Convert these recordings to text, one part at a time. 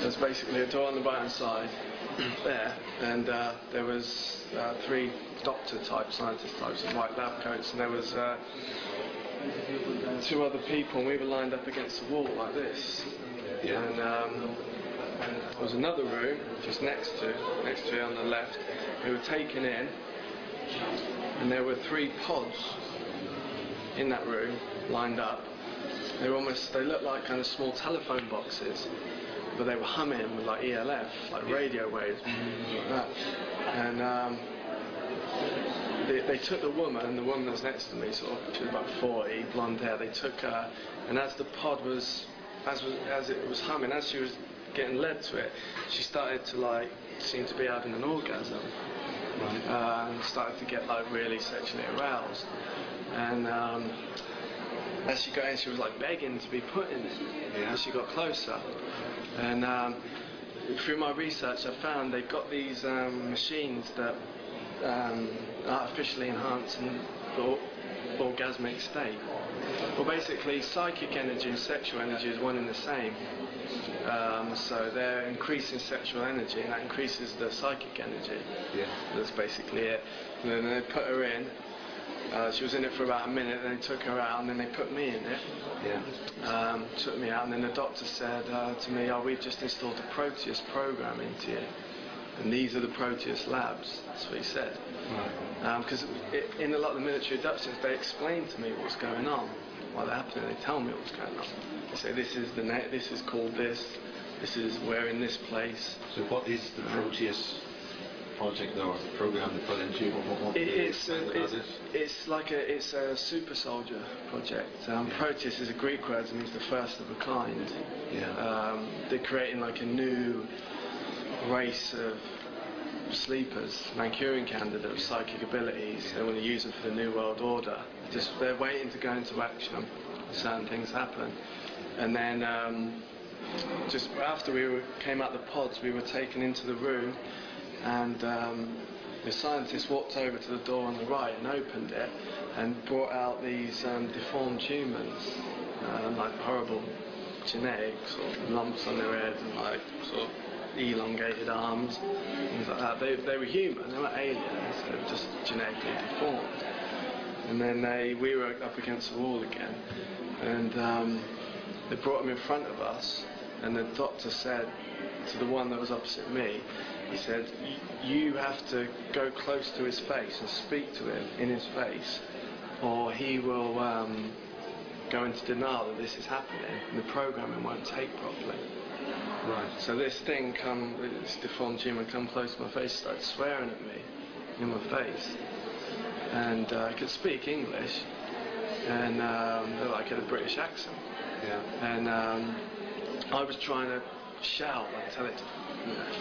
There's basically a door on the right hand side there, and there was 3 doctor-type, scientist types in white lab coats, and there was 2 other people, and we were lined up against the wall like this. Yeah. And there was another room just next to it on the left. We were taken in, and there were 3 pods in that room lined up. They looked like kind of small telephone boxes, but they were humming with like ELF, like radio waves, like that. And they took the woman that was next to me, sort of, she was about 40, blonde hair. They took her, and as the pod was, as it was humming, as she was getting led to it, she started to like seem to be having an orgasm, and started to get like really sexually aroused. And as she got in, she was like begging to be put in it. Yeah. As she got closer, and through my research, I found they've got these machines that artificially enhance an orgasmic state. Well, basically, psychic energy and sexual energy is one and the same. So they're increasing sexual energy, and that increases the psychic energy. Yeah. That's basically it. And then they put her in. She was in it for about a minute, then they took her out, and then they put me in it. Yeah. Took me out, and then the doctor said to me, "Oh, we've just installed a Proteus program into you, and these are the Proteus labs." That's what he said. Because in a lot of the military abductions, they explain to me what's going on, what's happening. They tell me what's going on. They say this is this is called this. This is we're in this place. So what is the Proteus project or the program they put into you? It's a super soldier project. Proteus is a Greek word and means the first of a kind. Yeah. They're creating like a new race of sleepers, Mancunian candidates, psychic abilities. They want to use them for the New World Order. They're waiting to go into action. Certain things happen, and then just after we came out the pods, we were taken into the room, and the scientist walked over to the door on the right and opened it and brought out these deformed humans, like horrible genetic sort of lumps on their head and like sort of elongated arms, things like that. They were human, they were aliens, they were just genetically deformed. And then we were up against the wall again, and they brought them in front of us, and the doctor said to the one that was opposite me, he said, "You have to go close to his face and speak to him in his face, or he will go into denial that this is happening, and the programming won't take properly." Right. So this deformed human come close to my face, started swearing at me in my face, and I could speak English, and like I had a British accent. Yeah. And I was trying to shout, like tell it to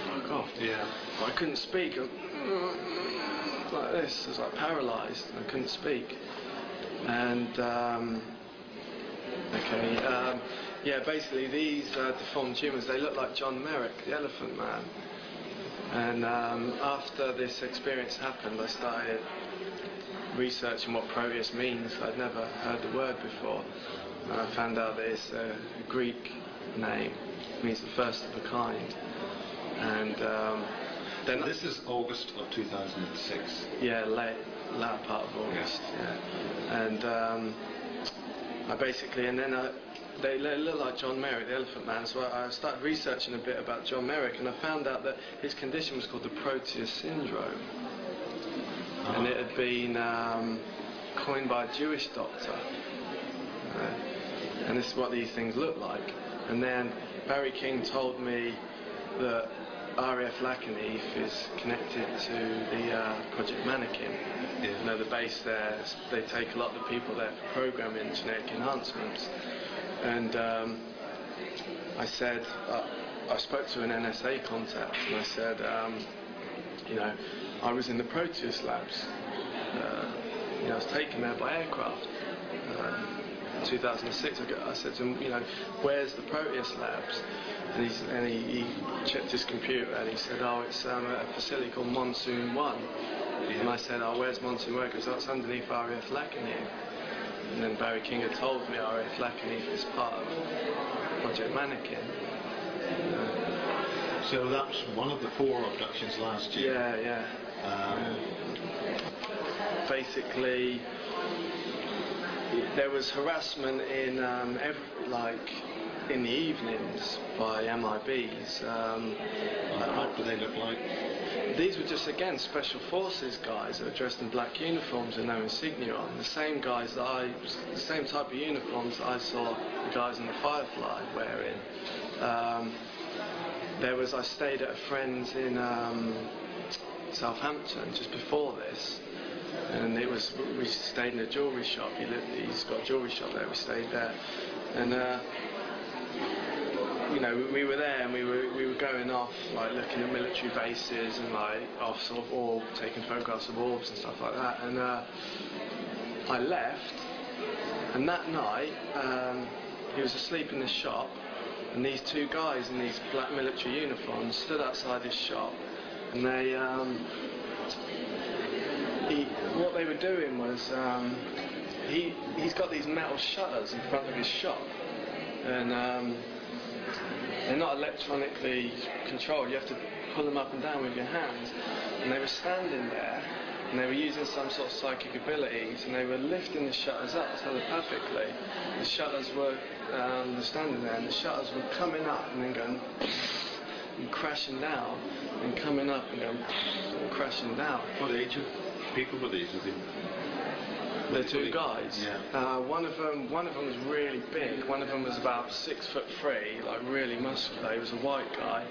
fuck off. Yeah. But I couldn't speak. Like this, I was like paralysed. I couldn't speak. And basically these deformed humans, they look like John Merrick, the Elephant Man. And after this experience happened, I started researching what Proteus means. I'd never heard the word before. And I found out that it's a Greek name. It means the first of a kind. And then this is August of 2006. Yeah, latter part of August. Yeah. And they look like John Merrick, the Elephant Man. So I started researching a bit about John Merrick, and I found out that his condition was called the Proteus syndrome. And it had been coined by a Jewish doctor. And this is what these things look like. And then Barry King told me that RAF Lacaneve is connected to the Project Mannequin. Yeah. You know, the base there, they take a lot of the people there for programming genetic enhancements. And I said, I spoke to an NSA contact, and I said, I was in the Proteus labs. I was taken there by aircraft. In 2006, I said to him, where's the Proteus labs? And he checked his computer, and he said, oh, it's a facility called Monsoon 1. And I said, oh, where's Monsoon 1? Because that's underneath RAF Lacaneve. And then Barry King had told me R.A.F. Lackney is part of Project Mannequin. So that's one of the 4 abductions last year. Yeah. Basically, there was harassment in in the evenings by MIBs. What do they look like? These were just, again, special forces guys that were dressed in black uniforms with no insignia on. The same guys the same type of uniforms that I saw the guys in the Firefly wearing. I stayed at a friend's in Southampton just before this, and we stayed in a jewellery shop. He's got a jewellery shop there. We stayed there, and we were there, and we were going off, like looking at military bases and like off sort of orb, taking photographs of orbs and stuff like that. And I left, and that night he was asleep in the shop, and these 2 guys in these black military uniforms stood outside his shop, and what they were doing was he's got these metal shutters in front of his shop, and they're not electronically controlled. You have to pull them up and down with your hands. And they were standing there, and they were using some sort of psychic abilities, and they were lifting the shutters up telepathically. The shutters were standing there, and the shutters were coming up and then going and crashing down, and coming up and going and crashing down. What age of people were these? The 2 guys. Yeah. One of them was really big. One of them was about 6'3", like really muscular. He was a white guy.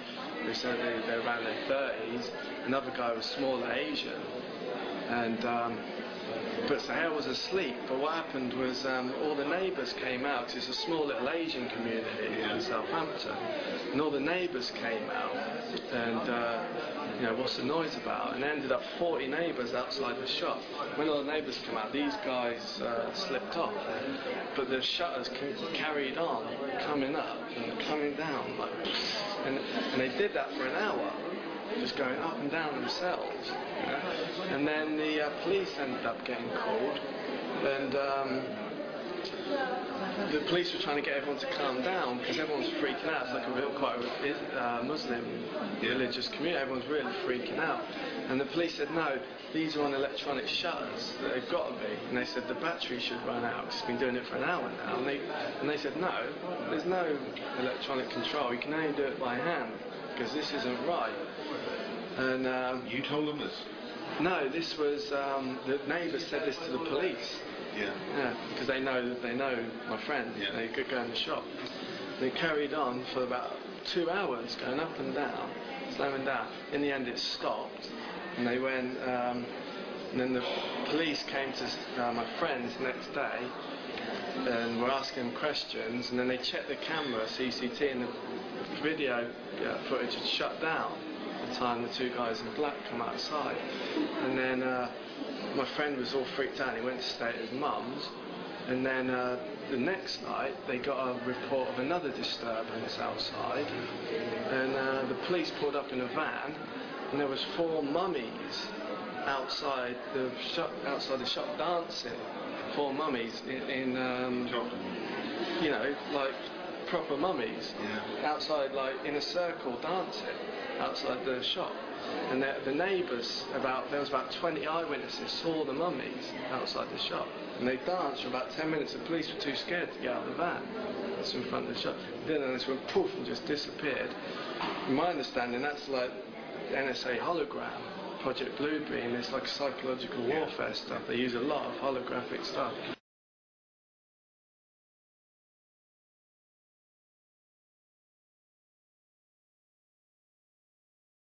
They said they're around their 30s. Another guy was smaller, Asian. And but Sahel was asleep. But what happened was all the neighbours came out, because it's a small little Asian community in Southampton, and all the neighbours came out, and what's the noise about? And ended up 40 neighbours outside the shop. When all the neighbours came out, these guys slipped off, but the shutters carried on coming up and coming down, and they did that for an hour, just going up and down themselves. And then the police ended up getting called, and the police were trying to get everyone to calm down, because everyone's freaking out. It's like quite a Muslim religious community. Everyone's really freaking out. And the police said, no, these are on electronic shutters. They've got to be. And they said the battery should run out, because it's been doing it for an hour now. And they said, no, there's no electronic control. You can only do it by hand, because this isn't right. And you told them this? No, this was the neighbours said this to the police. Yeah, because they know my friend. Yeah. They could go in the shop. They carried on for about 2 hours, going up and down, slowing down. In the end, it stopped, and they went. And then the police came to my friend's next day, and were asking him questions. And then they checked the camera, CCT, and the video footage had shut down. The time the 2 guys in black come outside, and then my friend was all freaked out. He went to stay at his mum's, and then the next night they got a report of another disturbance outside, and the police pulled up in a van, and there was 4 mummies outside the shop dancing. 4 mummies in like proper mummies, outside, like in a circle dancing outside the shop. And the neighbours, there was about 20 eyewitnesses, saw the mummies outside the shop, and they danced for about 10 minutes. The police were too scared to get out of the van that's in front of the shop. Then they just went poof and just disappeared. In my understanding, that's like NSA hologram, Project Bluebeam. It's like psychological warfare stuff. They use a lot of holographic stuff.